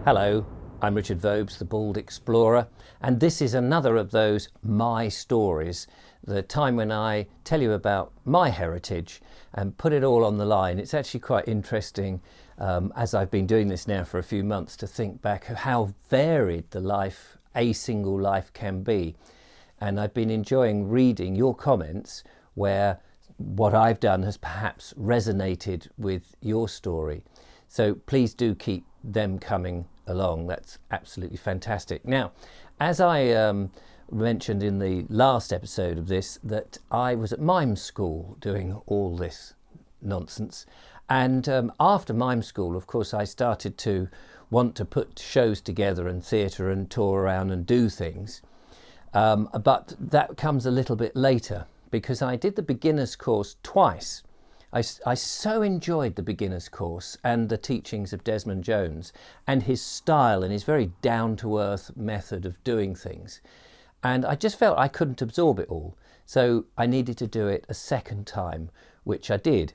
Hello, I'm Richard Vobes, the Bald Explorer, and this is another of those My Stories, the time when I tell you about my heritage and put it all on the line. It's actually quite interesting, as I've been doing this now for a few months, to think back of how varied the life, a single life can be. And I've been enjoying reading your comments where what I've done has perhaps resonated with your story. So please do keep them coming along. That's absolutely fantastic. Now, as I mentioned in the last episode of this, that I was at Mime School doing all this nonsense. And after Mime School, of course, I started to want to put shows together and theatre and tour around and do things. But that comes a little bit later, because I did the beginner's course twice. I so enjoyed the beginner's course and the teachings of Desmond Jones and his style and his very down-to-earth method of doing things. And I just felt I couldn't absorb it all. So I needed to do it a second time, which I did.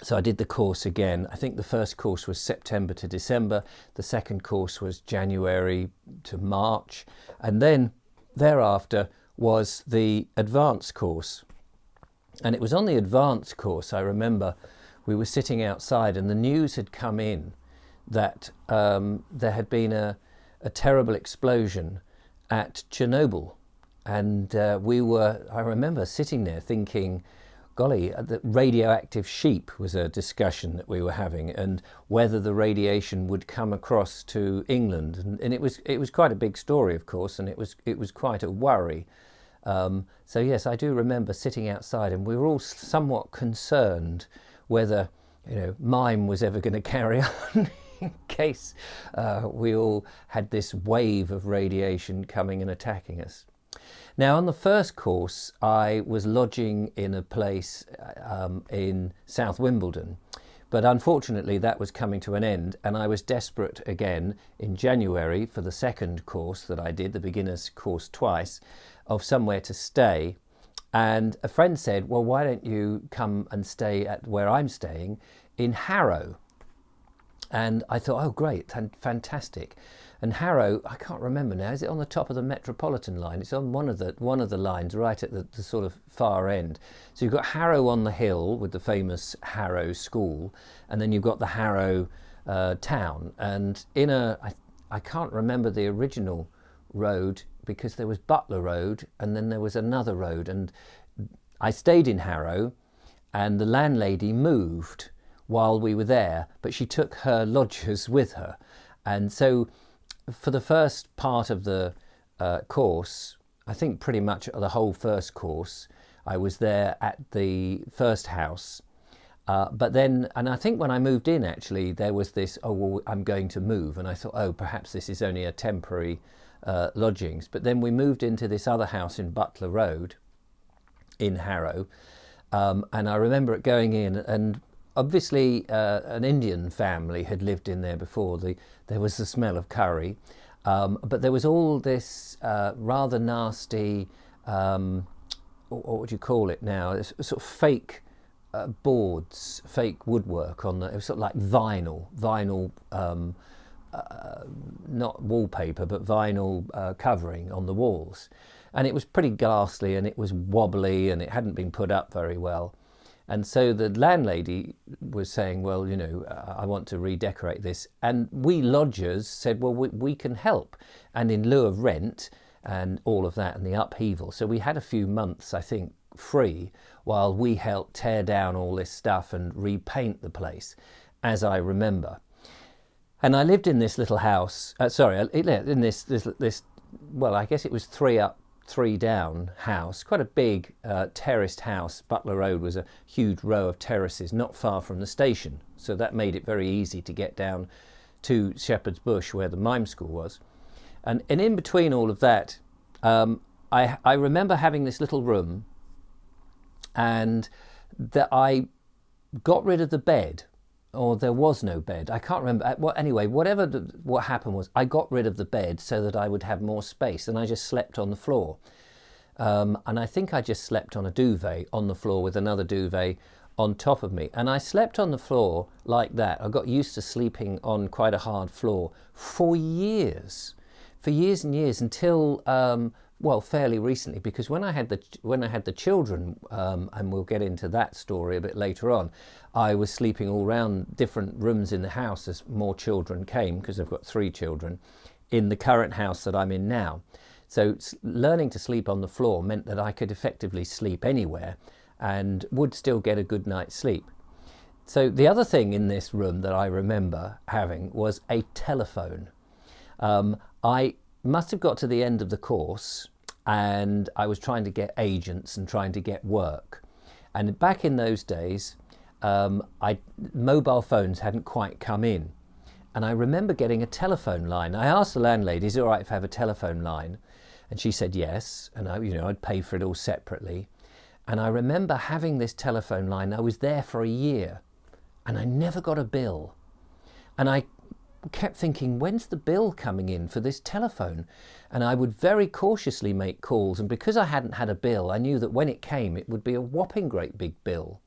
So I did the course again. I think the first course was September to December. The second course was January to March. And then thereafter was the advanced course. And it was on the advanced course, I remember, we were sitting outside and the news had come in that there had been a terrible explosion at Chernobyl. And I remember sitting there thinking, golly, that radioactive sheep was a discussion that we were having, and whether the radiation would come across to England. And it was quite a big story, of course, and it was quite a worry. So yes, I do remember sitting outside and we were all somewhat concerned whether, Mime was ever going to carry on in case we all had this wave of radiation coming and attacking us. Now, on the first course, I was lodging in a place in South Wimbledon, but unfortunately that was coming to an end, and I was desperate again in January for the second course that I did, the beginner's course twice, of somewhere to stay. And a friend said, well, why don't you come and stay at where I'm staying in Harrow? And I thought, oh, great, fantastic. And Harrow, I can't remember now, is it on the top of the Metropolitan line? It's on one of the lines right at the sort of far end. So you've got Harrow on the hill with the famous Harrow School, and then you've got the Harrow town. And I can't remember the original road, because there was Butler Road and then there was another road. And I stayed in Harrow, and the landlady moved while we were there, but she took her lodgers with her. And so for the first part of the course, I think pretty much the whole first course, I was there at the first house. But then, and I think when I moved in, actually, there was this, oh, well, I'm going to move. And I thought, oh, perhaps this is only a temporary lodgings. But then we moved into this other house in Butler Road in Harrow. And I remember it going in, and obviously an Indian family had lived in there before. There was the smell of curry, but there was all this rather nasty, what would you call it now? It's sort of fake boards, fake woodwork on it was sort of like vinyl, not wallpaper, but vinyl covering on the walls. And it was pretty ghastly, and it was wobbly, and it hadn't been put up very well. And so the landlady was saying, well, I want to redecorate this. And we lodgers said, well, we can help. And in lieu of rent and all of that and the upheaval. So we had a few months, I think, free while we helped tear down all this stuff and repaint the place, as I remember. And I lived in this little house, in this, well, I guess it was 3 up, 3 down house, quite a big terraced house. Butler Road was a huge row of terraces not far from the station, so that made it very easy to get down to Shepherd's Bush where the Mime School was. And in between all of that, I remember having this little room, and that I got rid of the bed, or there was no bed. I can't remember. Well, anyway, what happened was I got rid of the bed so that I would have more space, and I just slept on the floor. And I think I just slept on a duvet on the floor with another duvet on top of me. And I slept on the floor like that. I got used to sleeping on quite a hard floor for years and years, until well, fairly recently, because when I had the children, and we'll get into that story a bit later on, I was sleeping all around different rooms in the house as more children came, because I've got 3 children in the current house that I'm in now. So learning to sleep on the floor meant that I could effectively sleep anywhere and would still get a good night's sleep. So the other thing in this room that I remember having was a telephone. I must have got to the end of the course, and I was trying to get agents and trying to get work. And back in those days, mobile phones hadn't quite come in. And I remember getting a telephone line. I asked the landlady, is it all right if I have a telephone line? And she said yes. And I'd pay for it all separately. And I remember having this telephone line. I was there for a year and I never got a bill. And I kept thinking, when's the bill coming in for this telephone? And I would very cautiously make calls. And because I hadn't had a bill, I knew that when it came, it would be a whopping great big bill.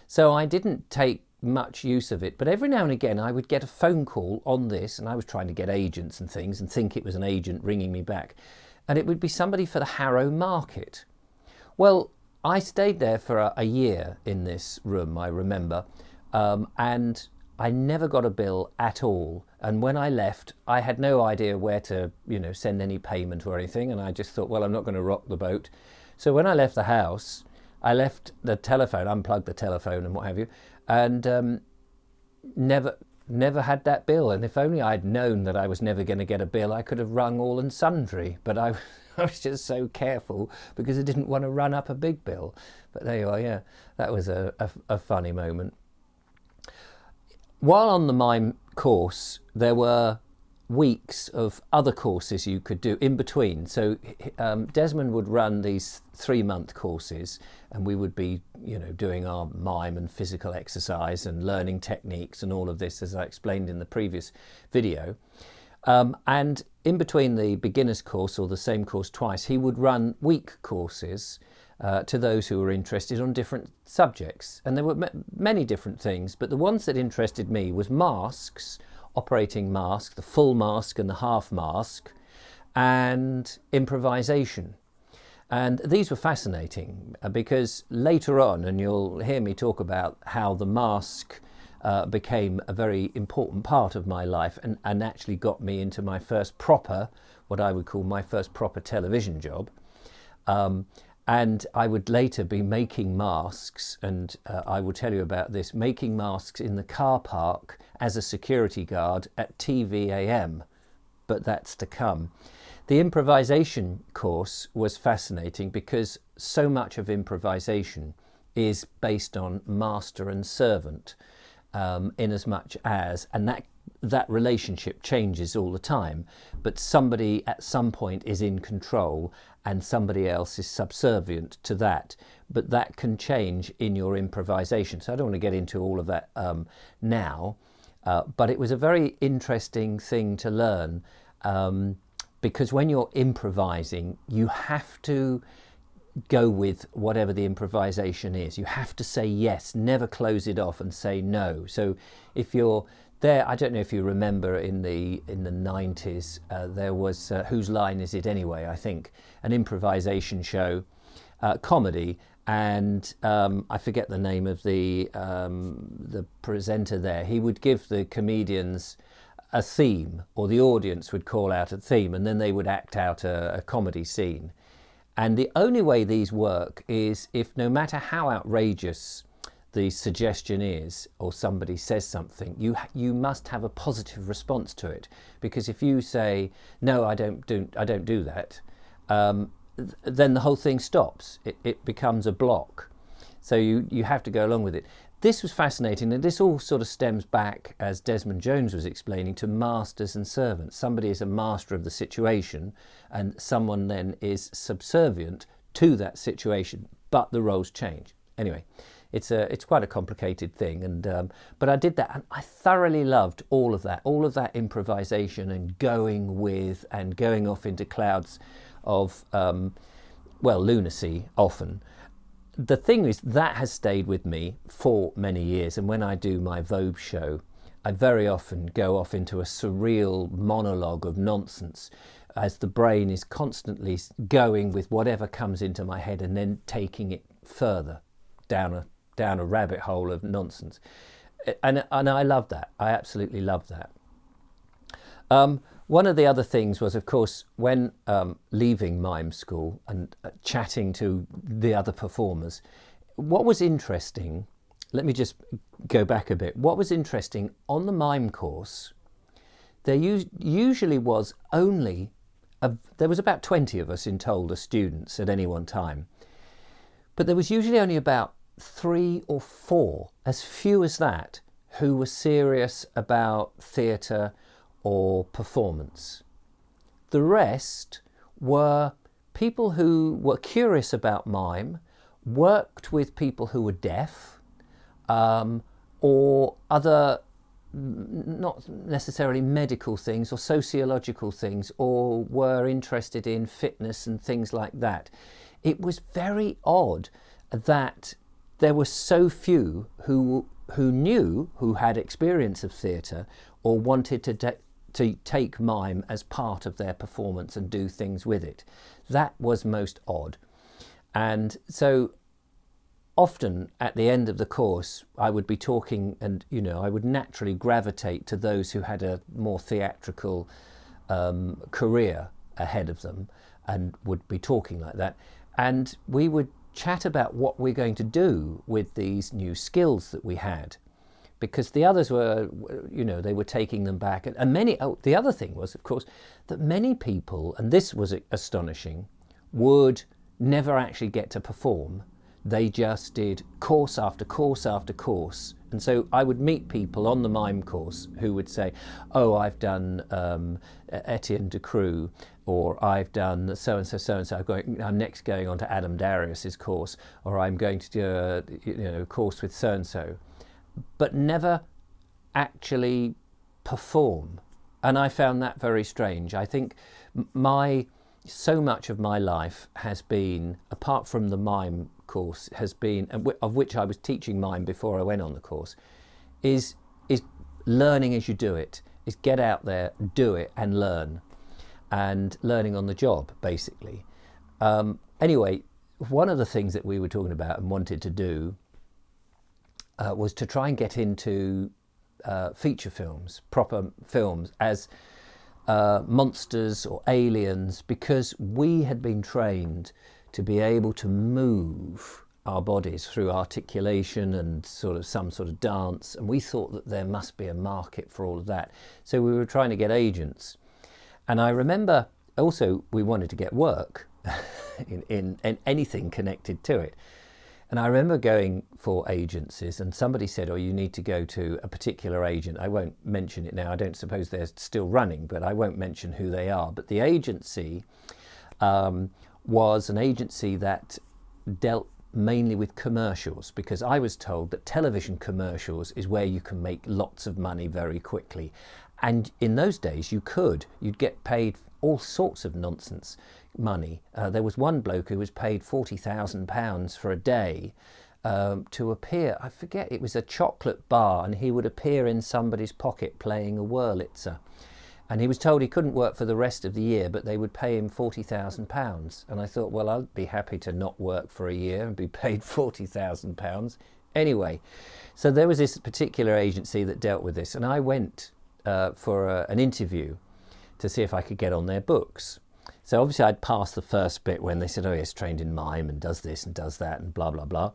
So I didn't take much use of it. But every now and again, I would get a phone call on this, and I was trying to get agents and things and think it was an agent ringing me back. And it would be somebody for the Harrow market. Well, I stayed there for a year in this room, I remember, and I never got a bill at all. And when I left, I had no idea where to, send any payment or anything. And I just thought, well, I'm not going to rock the boat. So when I left the house, I left the telephone, unplugged the telephone and what have you, and never had that bill. And if only I'd known that I was never going to get a bill, I could have rung all and sundry. But I was just so careful because I didn't want to run up a big bill. But there you are, yeah. That was a funny moment. While on the Mime course, there were weeks of other courses you could do in between. So Desmond would run these 3-month courses, and we would be, doing our mime and physical exercise and learning techniques and all of this, as I explained in the previous video. And in between the beginner's course, or the same course twice, he would run week courses to those who were interested on different subjects. And there were many different things, but the ones that interested me was masks, operating mask, the full mask and the half mask, and improvisation. And these were fascinating because later on, and you'll hear me talk about how the mask became a very important part of my life and actually got me into my first proper, what I would call my first proper television job. And I would later be making masks, and I will tell you about this, making masks in the car park as a security guard at TVAM, but that's to come. The improvisation course was fascinating because so much of improvisation is based on master and servant, in as much as, and that relationship changes all the time, but somebody at some point is in control and somebody else is subservient to that, but that can change in your improvisation. So I don't want to get into all of that now, but it was a very interesting thing to learn, because when you're improvising, you have to go with whatever the improvisation is. You have to say yes, never close it off and say no. So if you're there, I don't know if you remember in the 90s, there was Whose Line Is It Anyway, I think, an improvisation show, comedy, and I forget the name of the presenter there. He would give the comedians a theme, or the audience would call out a theme, and then they would act out a comedy scene. And the only way these work is if, no matter how outrageous the suggestion is, or somebody says something, you must have a positive response to it. Because if you say, no, I don't do that, then the whole thing stops. It becomes a block. So you have to go along with it. This was fascinating, and this all sort of stems back, as Desmond Jones was explaining, to masters and servants. Somebody is a master of the situation, and someone then is subservient to that situation, but the roles change. Anyway, it's quite a complicated thing, and but I did that, and I thoroughly loved all of that improvisation and going with and going off into clouds of lunacy often. the thing is, that has stayed with me for many years. And when I do my Vobes show, I very often go off into a surreal monologue of nonsense as the brain is constantly going with whatever comes into my head and then taking it further down a rabbit hole of nonsense. And I love that. I absolutely love that. One of the other things was, of course, when leaving Mime School and chatting to the other performers, what was interesting, let me just go back a bit. What was interesting on the mime course, there usually was only, there was about 20 of us in total as students at any one time, but there was usually only about 3 or 4, as few as that, who were serious about theatre or performance. The rest were people who were curious about mime, worked with people who were deaf, or other, not necessarily medical things or sociological things, or were interested in fitness and things like that. It was very odd that there were so few who knew, who had experience of theatre or wanted to take mime as part of their performance and do things with it. That was most odd. And so often at the end of the course, I would be talking, and I would naturally gravitate to those who had a more theatrical career ahead of them and would be talking like that. And we would chat about what we're going to do with these new skills that we had, because the others were, they were taking them back. And the other thing was, of course, that many people, and this was astonishing, would never actually get to perform. They just did course after course after course. And so I would meet people on the mime course who would say, oh, I've done Etienne de Creux, or I've done so-and-so, so-and-so. I'm next going on to Adam Darius's course, or I'm going to do a course with so-and-so, but never actually perform. And I found that very strange. I think so much of my life has been, apart from the mime course, has been, of which I was teaching mime before I went on the course, is learning as you do it, is get out there, do it and learn, and learning on the job, basically. Anyway, one of the things that we were talking about and wanted to do was to try and get into feature films, proper films, as monsters or aliens, because we had been trained to be able to move our bodies through articulation and some sort of dance, and we thought that there must be a market for all of that. So we were trying to get agents. And I remember also we wanted to get work in anything connected to it. And I remember going for agencies, and somebody said, oh, you need to go to a particular agent. I won't mention it now. I don't suppose they're still running, but I won't mention who they are. But the agency was an agency that dealt mainly with commercials, because I was told that television commercials is where you can make lots of money very quickly. And in those days you'd get paid all sorts of nonsense money. There was one bloke who was paid £40,000 for a day to appear, I forget, it was a chocolate bar, and he would appear in somebody's pocket playing a Wurlitzer. And he was told he couldn't work for the rest of the year, but they would pay him £40,000. And I thought, well, I'd be happy to not work for a year and be paid £40,000. Anyway, so there was this particular agency that dealt with this, and I went for an interview to see if I could get on their books. So obviously I'd passed the first bit when they said, oh, he's trained in mime and does this and does that and blah, blah, blah.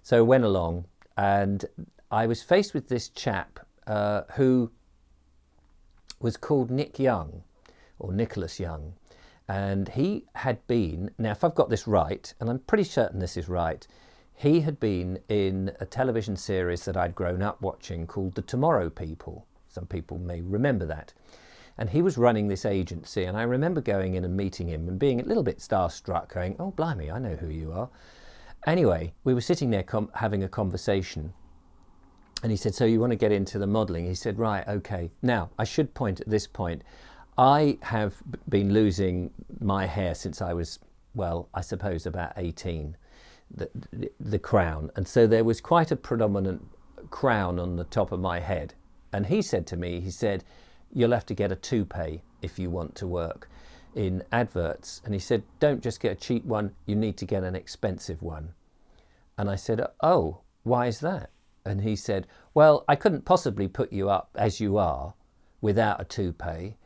So I went along, and I was faced with this chap who was called Nick Young, or Nicholas Young. And he had been, now if I've got this right, and I'm pretty certain this is right, he had been in a television series that I'd grown up watching called The Tomorrow People. Some people may remember that. And he was running this agency, and I remember going in and meeting him and being a little bit starstruck, going, oh, blimey, I know who you are. Anyway, we were sitting there having a conversation, and he said, so you want to get into the modelling? He said, right, okay. Now, I should point at this point, I have been losing my hair since I was, well, I suppose about 18. the crown. And so there was quite a predominant crown on the top of my head. And he said to me, he said, you'll have to get a toupee if you want to work in adverts. And he said, don't just get a cheap one, you need to get an expensive one. And I said, oh, why is that? And he said, well, I couldn't possibly put you up as you are without a toupee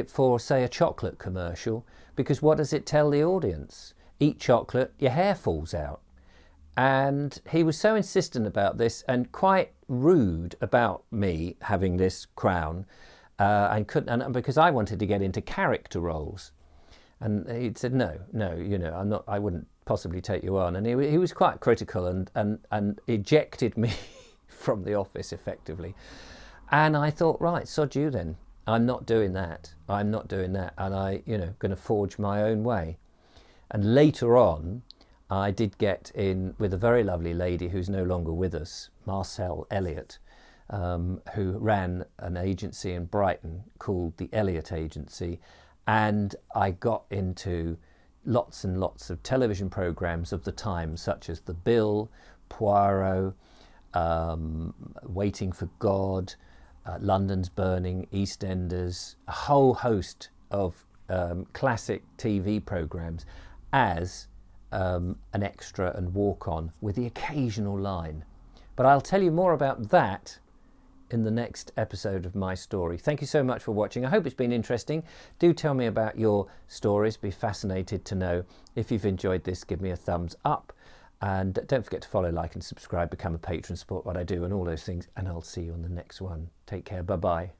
for, say, a chocolate commercial, because what does it tell the audience? Eat chocolate, your hair falls out. And he was so insistent about this and quite rude about me having this crown, and because I wanted to get into character roles. And he said, no, you know, I wouldn't possibly take you on. And he was quite critical and ejected me from the office effectively. And I thought, right, sod you then. I'm not doing that. I'm not doing that. And going to forge my own way. And later on, I did get in with a very lovely lady who's no longer with us, Marcel Elliott, who ran an agency in Brighton called the Elliott Agency. And I got into lots and lots of television programmes of the time, such as The Bill, Poirot, Waiting for God, London's Burning, EastEnders, a whole host of classic TV programmes as an extra and walk-on with the occasional line. But I'll tell you more about that in the next episode of My Story. Thank you so much for watching. I hope it's been interesting. Do tell me about your stories. Be fascinated to know. If you've enjoyed this, give me a thumbs up. And don't forget to follow, like and subscribe, become a patron, support what I do and all those things. And I'll see you on the next one. Take care. Bye-bye.